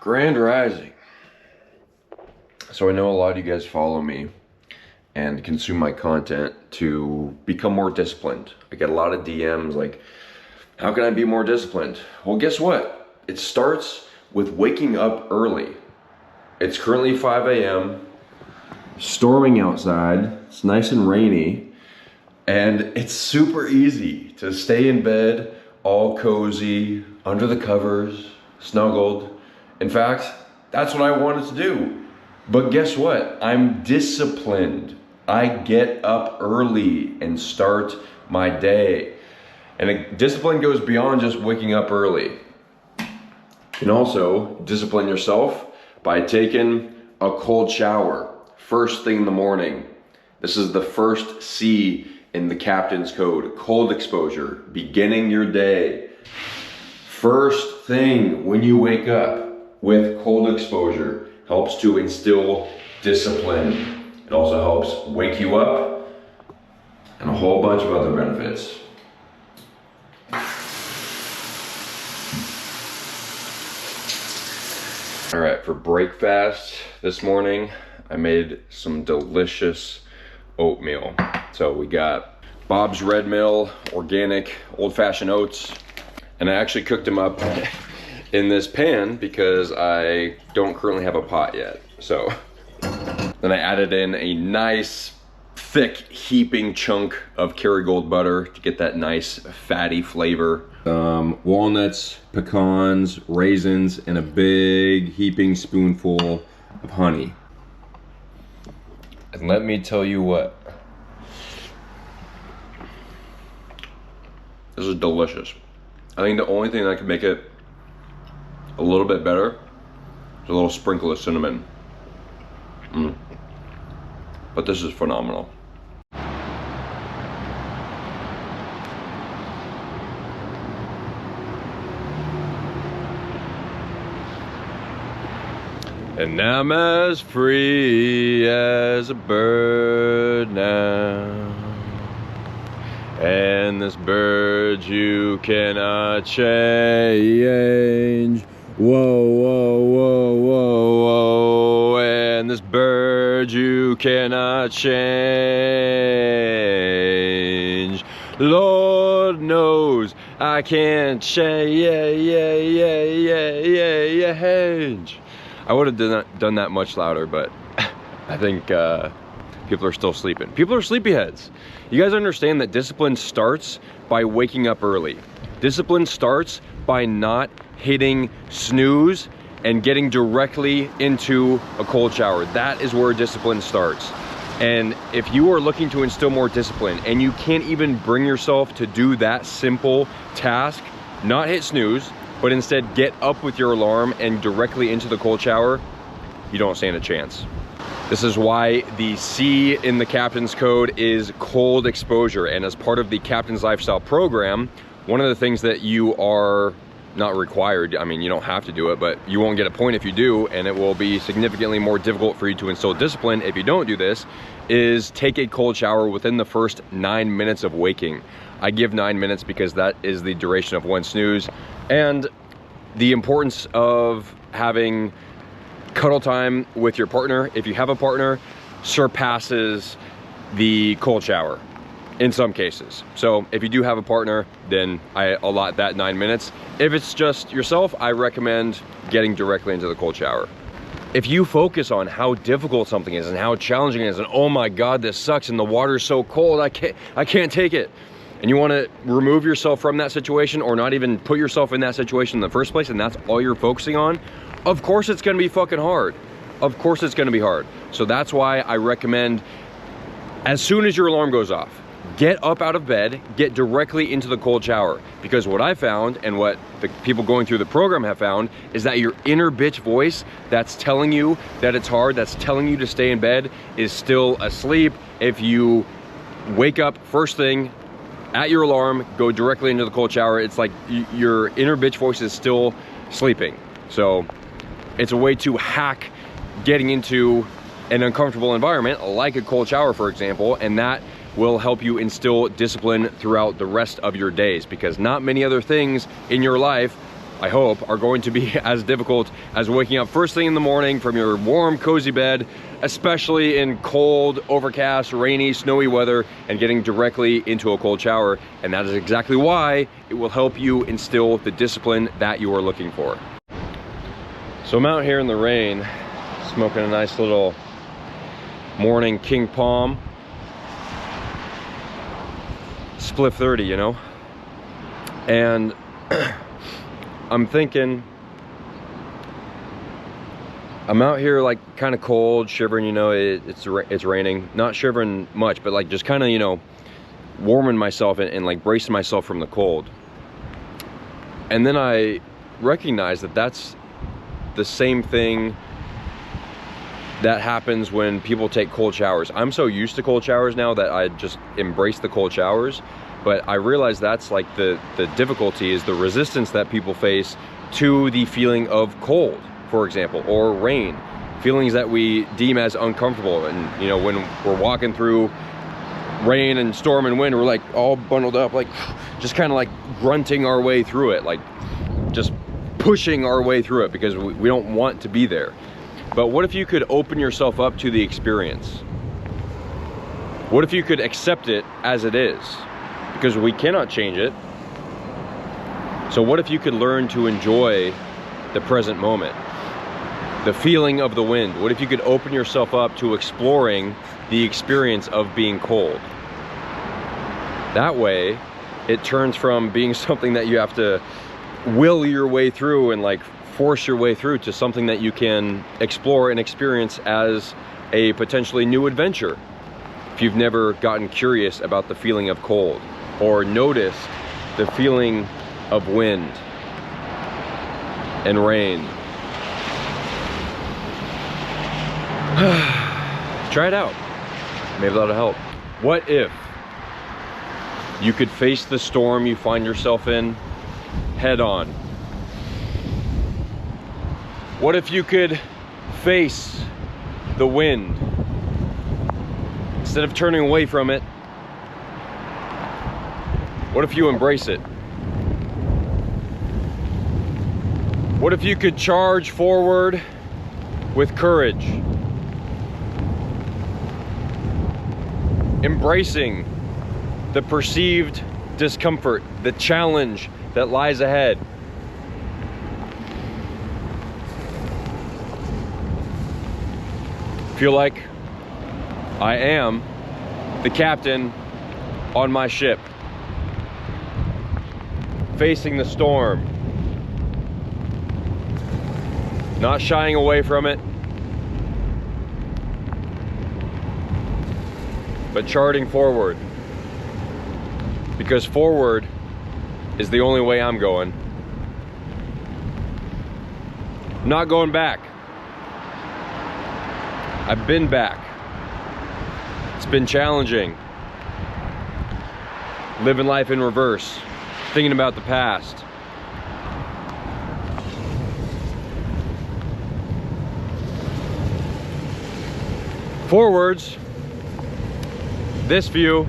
Grand Rising. So I know a lot of you guys follow me and consume my content to become more disciplined. I get a lot of DMs like, how can I be more disciplined? Well, guess what? It starts with waking up early. It's currently 5 a.m. storming outside. It's nice and rainy, and it's super easy to stay in bed all cozy, under the covers, snuggled. In fact, that's what I wanted to do. But guess what? I'm disciplined. I get up early and start my day. And discipline goes beyond just waking up early. You can also discipline yourself by taking a cold shower first thing in the morning. This is the first C in the captain's code, cold exposure, beginning your day. First thing when you wake up with cold exposure helps to instill discipline. It also helps wake you up and a whole bunch of other benefits. All right, for breakfast this morning, I made some delicious oatmeal. So we got Bob's Red Mill, organic, old-fashioned oats. And I actually cooked them up in this pan because I don't currently have a pot yet. So then I added in a nice, thick, heaping chunk of Kerrygold butter to get that nice, fatty flavor. Walnuts, pecans, raisins, and a big heaping spoonful of honey. And let me tell you what, this is delicious. I think the only thing that could make it a little bit better is a little sprinkle of cinnamon. But this is phenomenal. And I'm as free as a bird now. And this bird you cannot change. Whoa, whoa, whoa, whoa, whoa. And this bird you cannot change. Lord knows I can't change. I would have done that much louder, but I think people are still sleeping. People are sleepyheads. You guys understand that discipline starts by waking up early. Discipline starts by not hitting snooze and getting directly into a cold shower. That is where discipline starts. And if you are looking to instill more discipline and you can't even bring yourself to do that simple task, not hit snooze, but instead get up with your alarm and directly into the cold shower, you don't stand a chance. This is why the C in the Captain's Code is cold exposure. And as part of the Captain's Lifestyle program, one of the things that you are not required, I mean, you don't have to do it, but you won't get a point if you do, and it will be significantly more difficult for you to instill discipline if you don't do this, is take a cold shower within the first 9 minutes of waking. I give 9 minutes because that is the duration of one snooze, and the importance of having cuddle time with your partner, if you have a partner, surpasses the cold shower in some cases. So if you do have a partner, then I allot that 9 minutes. If it's just yourself, I recommend getting directly into the cold shower. If you focus on how difficult something is and how challenging it is, and oh my God, this sucks and the water's so cold, I can't take it, and you want to remove yourself from that situation or not even put yourself in that situation in the first place, and that's all you're focusing on, of course it's going to be fucking hard. Of course it's going to be hard. So that's why I recommend, as soon as your alarm goes off, get up out of bed, get directly into the cold shower. Because what I found, and what the people going through the program have found, is that your inner bitch voice that's telling you that it's hard, that's telling you to stay in bed, is still asleep. If you wake up first thing at your alarm, go directly into the cold shower, it's like your inner bitch voice is still sleeping. So it's a way to hack getting into an uncomfortable environment, like a cold shower, for example, and that will help you instill discipline throughout the rest of your days, because not many other things in your life I hope, are going to be as difficult as waking up first thing in the morning from your warm, cozy bed, especially in cold, overcast, rainy, snowy weather, and getting directly into a cold shower. And that is exactly why it will help you instill the discipline that you are looking for. So I'm out here in the rain, smoking a nice little morning King Palm. Spliff 30, you know? And I'm thinking, I'm out here like kind of cold, shivering, you know, it's raining. Not shivering much, but like just kind of, you know, warming myself and like bracing myself from the cold. And then I recognize that that's the same thing that happens when people take cold showers. I'm so used to cold showers now that I just embrace the cold showers. But I realize that's like the difficulty is the resistance that people face to the feeling of cold, for example, or rain. Feelings that we deem as uncomfortable. And, you know, when we're walking through rain and storm and wind, we're like all bundled up, like just kind of like grunting our way through it, like just pushing our way through it because we don't want to be there. But what if you could open yourself up to the experience? What if you could accept it as it is? Because we cannot change it. So what if you could learn to enjoy the present moment? The feeling of the wind. What if you could open yourself up to exploring the experience of being cold? That way, it turns from being something that you have to will your way through and like force your way through to something that you can explore and experience as a potentially new adventure. If you've never gotten curious about the feeling of cold or noticed the feeling of wind and rain. Try it out. Maybe that'll help. What if you could face the storm you find yourself in head on? What if you could face the wind instead of turning away from it? What if you embrace it? What if you could charge forward with courage, embracing the perceived discomfort, the challenge that lies ahead? Feel like I am the captain on my ship, facing the storm, not shying away from it, but charting forward, because forward is the only way I'm going. I'm not going back. I've been back. It's been challenging. Living life in reverse, thinking about the past. Forwards, this view,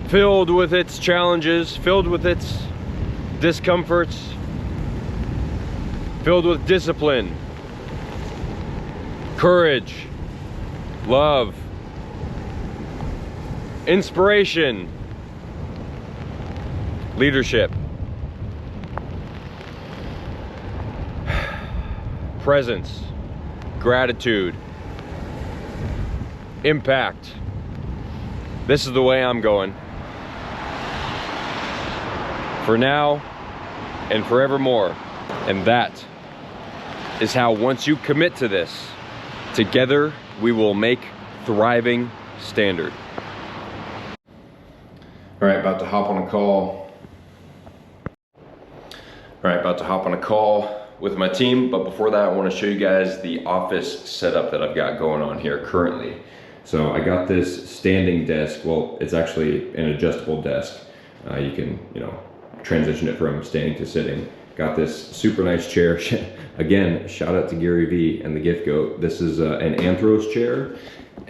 filled with its challenges, filled with its discomforts, filled with discipline, courage, love, inspiration, leadership, presence, gratitude, impact. This is the way I'm going. For now and forevermore. And that is how, once you commit to this, together we will make thriving standard. All right, about to hop on a call. All right, about to hop on a call with my team, but before that I want to show you guys the office setup that I've got going on here currently. So I got this standing desk. Well, it's actually an adjustable desk. You can, transition it from standing to sitting. Got this super nice chair. Again, shout out to Gary V and the Gift Goat. This is an Anthros chair,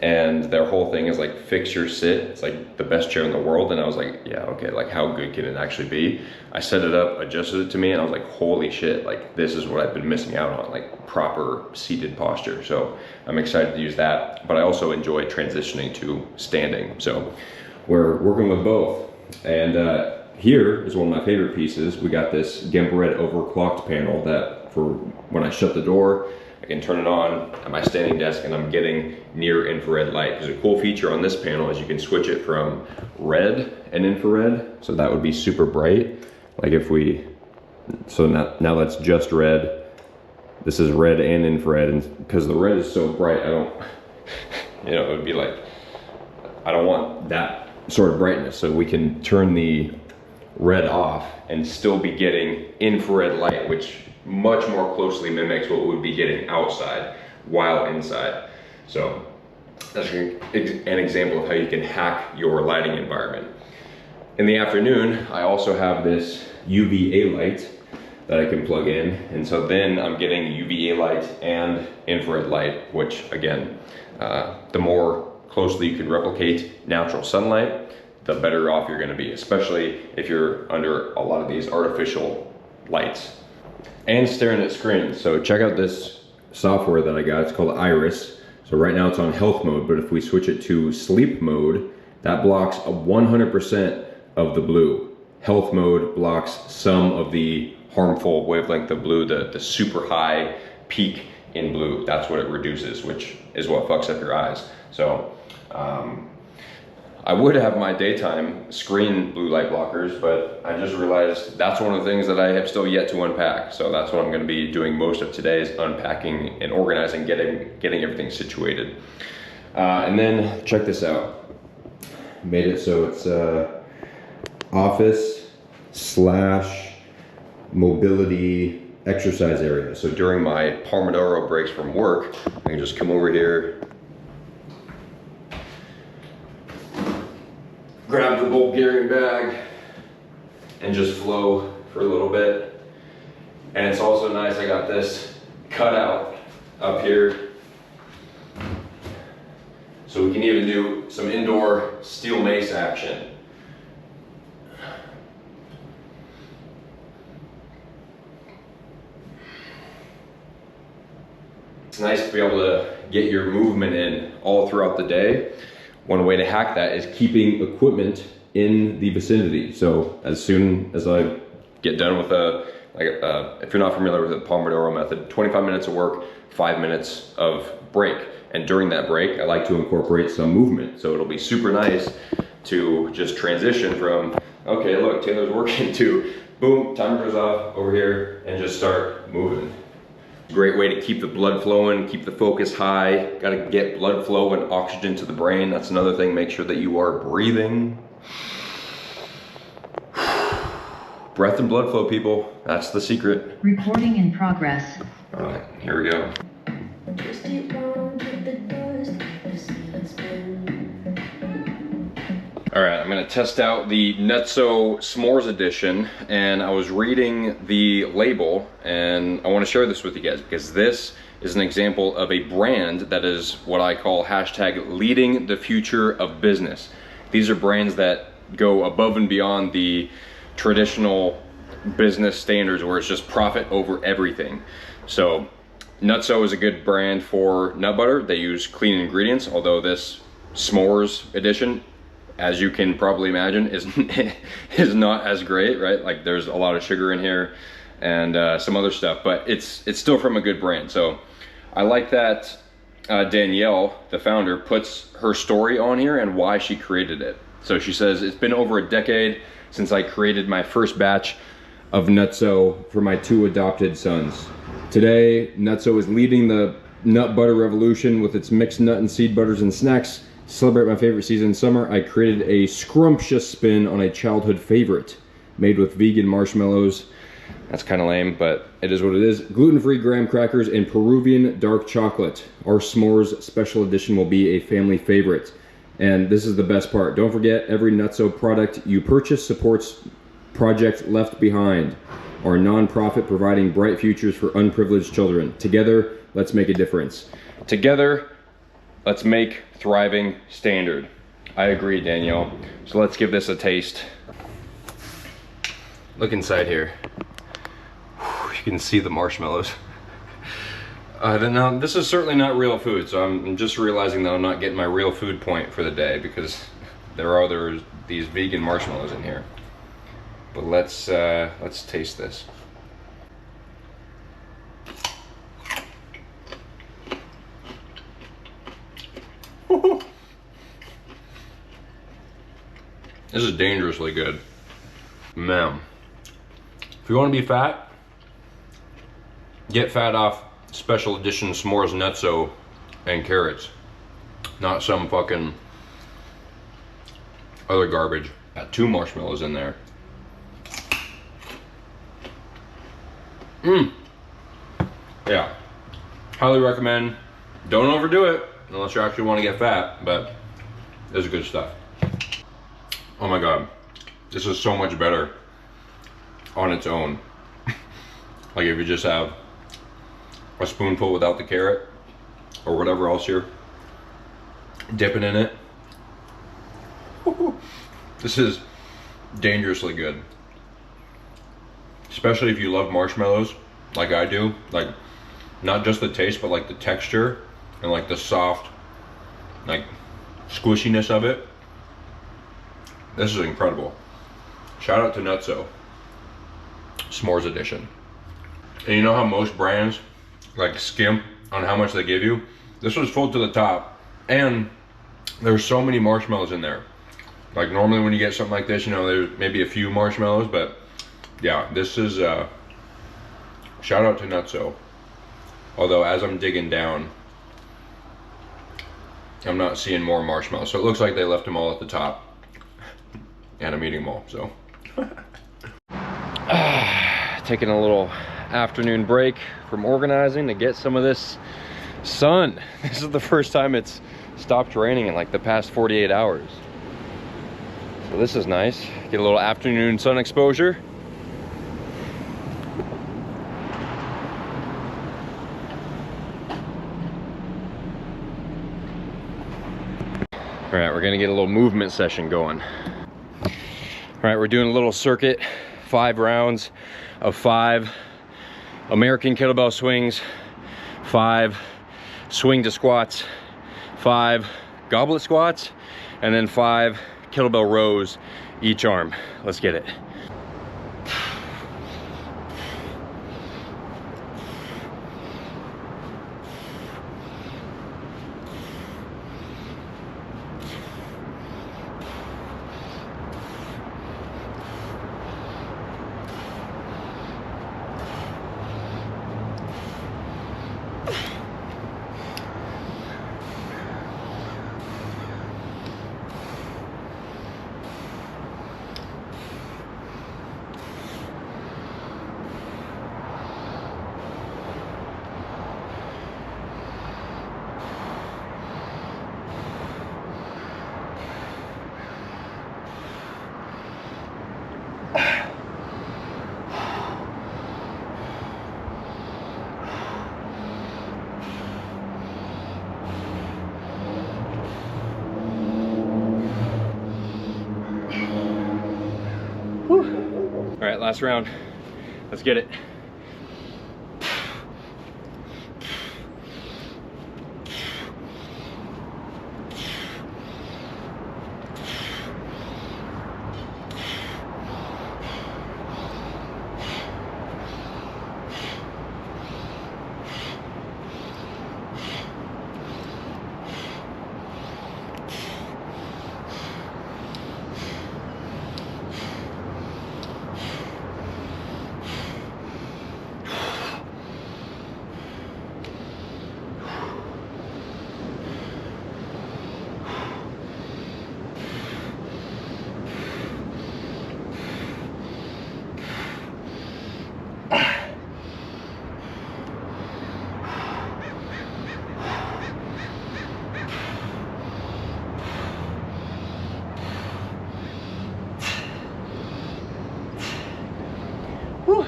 and their whole thing is like fix your sit. It's like the best chair in the world. And I was like, yeah, okay, like how good can it actually be? I set it up, adjusted it to me, and I was like, holy shit, like this is what I've been missing out on, like proper seated posture. So I'm excited to use that, but I also enjoy transitioning to standing. So we're working with both. And here is one of my favorite pieces. We got this Gembaret overclocked panel that for when I shut the door, I can turn it on at my standing desk and I'm getting near infrared light. There's a cool feature on this panel is you can switch it from red and infrared. So that would be super bright. Like if we, so now that's just red. This is red and infrared, and because the red is so bright, I don't, you know, it would be like, I don't want that sort of brightness. So we can turn the red off and still be getting infrared light, which much more closely mimics what we would be getting outside while inside. So that's an example of how you can hack your lighting environment. In the afternoon, I also have this UVA light that I can plug in. And so then I'm getting UVA light and infrared light, which again, the more closely you can replicate natural sunlight, the better off you're gonna be, especially if you're under a lot of these artificial lights. And staring at screens. So check out this software that I got. It's called Iris. So right now it's on health mode, but if we switch it to sleep mode, that blocks 100% of the blue. Health mode blocks some of the harmful wavelength of blue, the super high peak in blue. That's what it reduces, which is what fucks up your eyes. So I would have my daytime screen blue light blockers, but I just realized that's one of the things that I have still yet to unpack. So that's what I'm gonna be doing most of today, is unpacking and organizing, getting everything situated. And then check this out. Made it so it's office / mobility exercise area. So during my Pomodoro breaks from work, I can just come over here, grab the Bulgarian bag, and just flow for a little bit. And it's also nice, I got this cutout up here. So we can even do some indoor steel mace action. It's nice to be able to get your movement in all throughout the day. One way to hack that is keeping equipment in the vicinity. So as soon as I get done with if you're not familiar with the Pomodoro method, 25 minutes of work, 5 minutes of break. And during that break, I like to incorporate some movement. So it'll be super nice to just transition from, okay, look, Taylor's working, to boom, timer goes off over here, and just start moving. Great way to keep the blood flowing, keep the focus high. Got to get blood flow and oxygen to the brain. That's another thing. Make sure that you are breathing. Breath and blood flow, people. That's the secret. Recording in progress. All right, here we go. All right, I'm gonna test out the Nutso S'mores edition, and I was reading the label, and I wanna share this with you guys because this is an example of a brand that is what I call hashtag leading the future of business. These are brands that go above and beyond the traditional business standards where it's just profit over everything. So Nutso is a good brand for nut butter. They use clean ingredients, although this S'mores edition, as you can probably imagine, is not as great, right? Like there's a lot of sugar in here and some other stuff, but it's still from a good brand. So I like that Danielle, the founder, puts her story on here and why she created it. So she says, it's been over a decade since I created my first batch of Nutso for my 2 adopted sons. Today, Nutso is leading the nut butter revolution with its mixed nut and seed butters and snacks. To celebrate my favorite season, summer, I created a scrumptious spin on a childhood favorite made with vegan marshmallows. That's kind of lame, but it is what it is. Gluten-free graham crackers and Peruvian dark chocolate. Our S'mores special edition will be a family favorite. And this is the best part. Don't forget, every Nutso product you purchase supports Project Left Behind, our nonprofit providing bright futures for unprivileged children. Together, let's make a difference. Together, Let's make thriving standard. I agree, Danielle. So let's give this a taste. Look inside here. You can see the marshmallows. Now, this is certainly not real food, so I'm just realizing that I'm not getting my real food point for the day because there are these vegan marshmallows in here. But let's taste this. This is dangerously good. Man, if you want to be fat, get fat off special edition s'mores nutso and carrots, not some fucking other garbage. Got 2 marshmallows in there. Yeah, highly recommend. Don't overdo it unless you actually want to get fat, but this is good stuff. Oh my god, this is so much better on its own. Like if you just have a spoonful without the carrot or whatever else you're dipping in it. This is dangerously good. Especially if you love marshmallows like I do. Like not just the taste, but like the texture and like the soft like squishiness of it. This is incredible. Shout out to Nutso. S'mores edition. And you know how most brands like skimp on how much they give you? This was full to the top, and there's so many marshmallows in there. Like normally when you get something like this, you know, there's maybe a few marshmallows, but yeah, this is shout out to Nutso. Although as I'm digging down, I'm not seeing more marshmallows. So it looks like they left them all at the top. And I'm eating them all, so. Taking a little afternoon break from organizing to get some of this sun. This is the first time it's stopped raining in like the past 48 hours. So this is nice. Get a little afternoon sun exposure. All right, we're gonna get a little movement session going. All right, we're doing a little circuit, 5 rounds of 5 American kettlebell swings, 5 swing to squats, 5 goblet squats, and then 5 kettlebell rows each arm. Let's get it. All right, last round. Let's get it. Whew.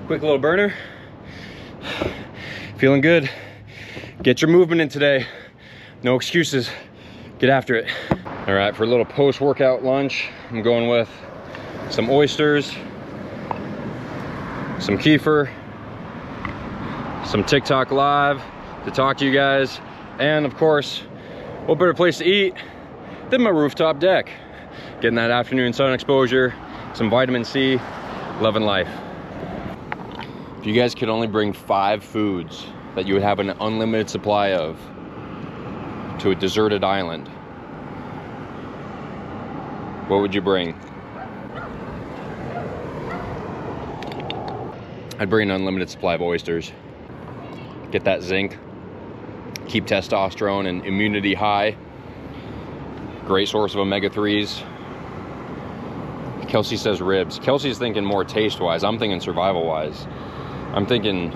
Quick little burner. Feeling good. Get your movement in today. No excuses. Get after it. All right, for a little post-workout lunch, I'm going with some oysters, some kefir, some TikTok live to talk to you guys, and of course, what better place to eat than my rooftop deck? Getting that afternoon sun exposure, some vitamin C, loving life. If you guys could only bring 5 foods that you would have an unlimited supply of to a deserted island, what would you bring? I'd bring an unlimited supply of oysters. Get that zinc, keep testosterone and immunity high. Great source of omega-3s. Kelsey says ribs. Kelsey's thinking more taste-wise. I'm thinking survival-wise. I'm thinking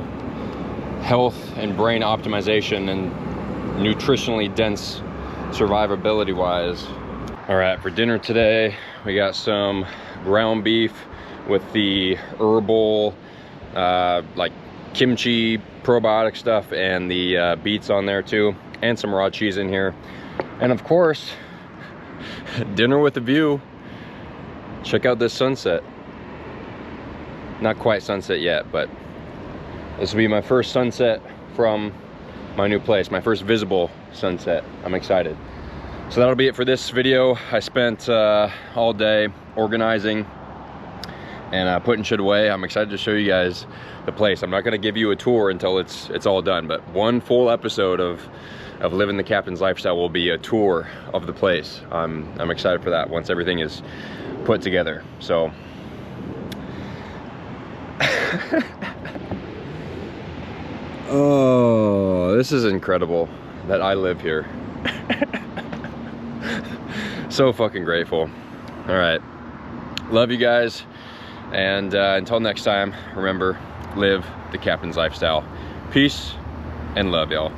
health and brain optimization and nutritionally dense survivability-wise. All right, for dinner today, we got some ground beef with the herbal, like kimchi probiotic stuff, and the beets on there too, and some raw cheese in here. And of course, dinner with a view. Check out this sunset. Not quite sunset yet, but this will be my first sunset from my new place, my first visible sunset. I'm excited. So that'll be it for this video. I spent all day organizing and putting shit away. I'm excited to show you guys the place. I'm not gonna give you a tour until it's all done, but one full episode of living the captain's lifestyle will be a tour of the place. I'm excited for that once everything is put together. So oh, this is incredible that I live here. So fucking grateful. All right, love you guys, and until next time, remember, live the captain's lifestyle. Peace and love, y'all.